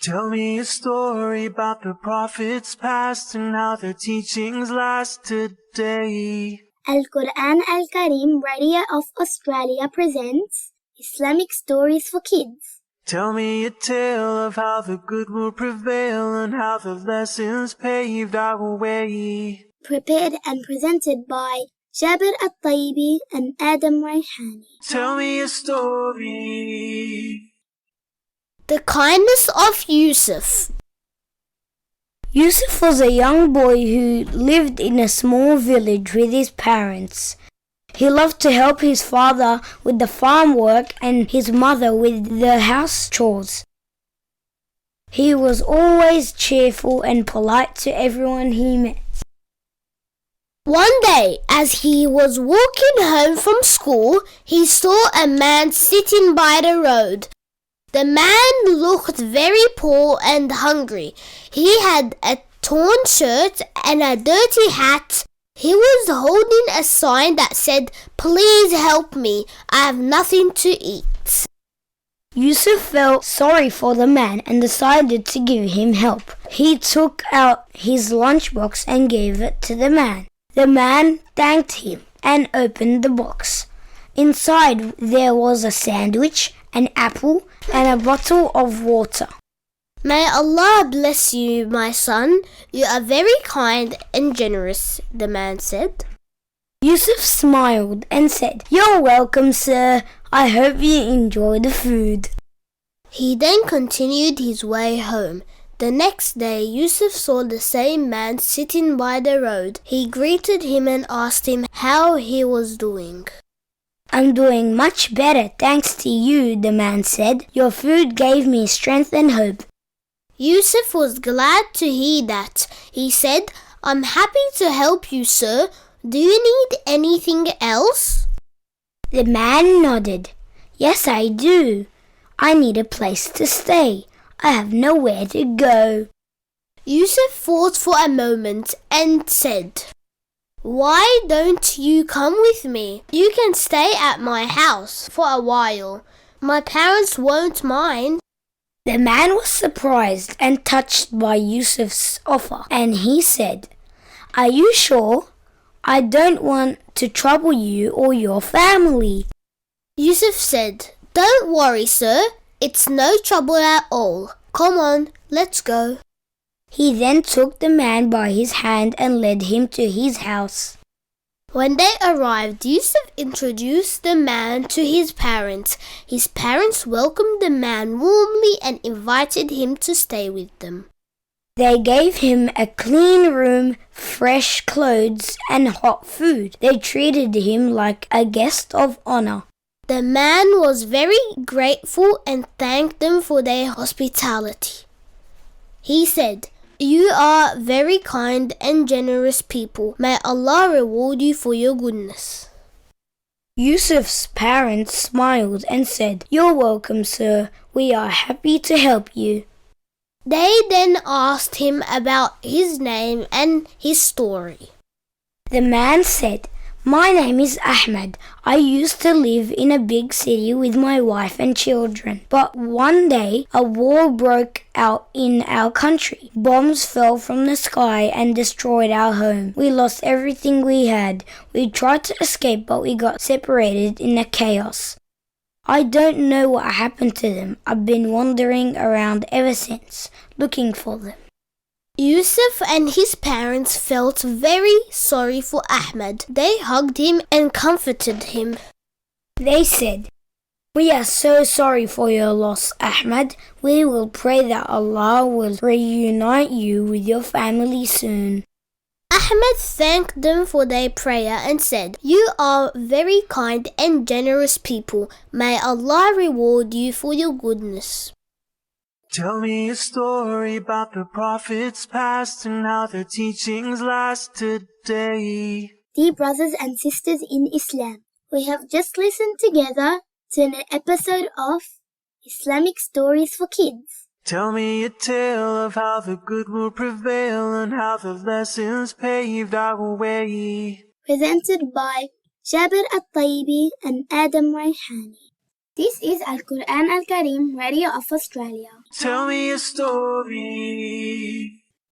Tell me a story about the prophets past and how their teachings last today. Al-Quran Al-Kareem Radio of Australia presents Islamic Stories for Kids. Tell me a tale of how the good will prevail and how the lessons paved our way. Prepared and presented by Jabir At-Tayyibi and Adam Raihani. Tell me a story. The kindness of Yusuf. Yusuf was a young boy who lived in a small village with his parents. He loved to help his father with the farm work and his mother with the house chores. He was always cheerful and polite to everyone he met. One day, as he was walking home from school, he saw a man sitting by the road. The man looked very poor and hungry. He had a torn shirt and a dirty hat. He was holding a sign that said, "Please help me, I have nothing to eat." Yusuf felt sorry for the man and decided to give him help. He took out his lunchbox and gave it to the man. The man thanked him and opened the box. Inside there was a sandwich, an apple, and a bottle of water. "May Allah bless you, my son. You are very kind and generous," the man said. Yusuf smiled and said, "You're welcome, sir. I hope you enjoy the food." He then continued his way home. The next day, Yusuf saw the same man sitting by the road. He greeted him and asked him how he was doing. "I'm doing much better, thanks to you," the man said. "Your food gave me strength and hope." Yusuf was glad to hear that. He said, "I'm happy to help you, sir. Do you need anything else?" The man nodded. "Yes, I do. I need a place to stay. I have nowhere to go." Yusuf thought for a moment and said, "Why don't you come with me? You can stay at my house for a while. My parents won't mind." The man was surprised and touched by Yusuf's offer, and he said, "Are you sure? I don't want to trouble you or your family." Yusuf said, "Don't worry, sir. It's no trouble at all. Come on, let's go." He then took the man by his hand and led him to his house. When they arrived, Yusuf introduced the man to his parents. His parents welcomed the man warmly and invited him to stay with them. They gave him a clean room, fresh clothes, and hot food. They treated him like a guest of honor. The man was very grateful and thanked them for their hospitality. He said, "You are very kind and generous people. May Allah reward you for your goodness." Yusuf's parents smiled and said, "You're welcome, sir. We are happy to help you." They then asked him about his name and his story. The man said, "My name is Ahmed. I used to live in a big city with my wife and children. But one day, a war broke out in our country. Bombs fell from the sky and destroyed our home. We lost everything we had. We tried to escape, but we got separated in the chaos. I don't know what happened to them. I've been wandering around ever since, looking for them." Yusuf and his parents felt very sorry for Ahmed. They hugged him and comforted him. They said, "We are so sorry for your loss, Ahmed. We will pray that Allah will reunite you with your family soon." Ahmed thanked them for their prayer and said, "You are very kind and generous people. May Allah reward you for your goodness." Tell me a story about the prophets past and how their teachings last today. Dear brothers and sisters in Islam, we have just listened together to an episode of Islamic Stories for Kids. Tell me a tale of how the good will prevail and how the lessons paved our way. Presented by Jabir At-Tayyibi and Adam Raihani. This is Al Quran Al Kareem Radio of Australia. Tell me a story.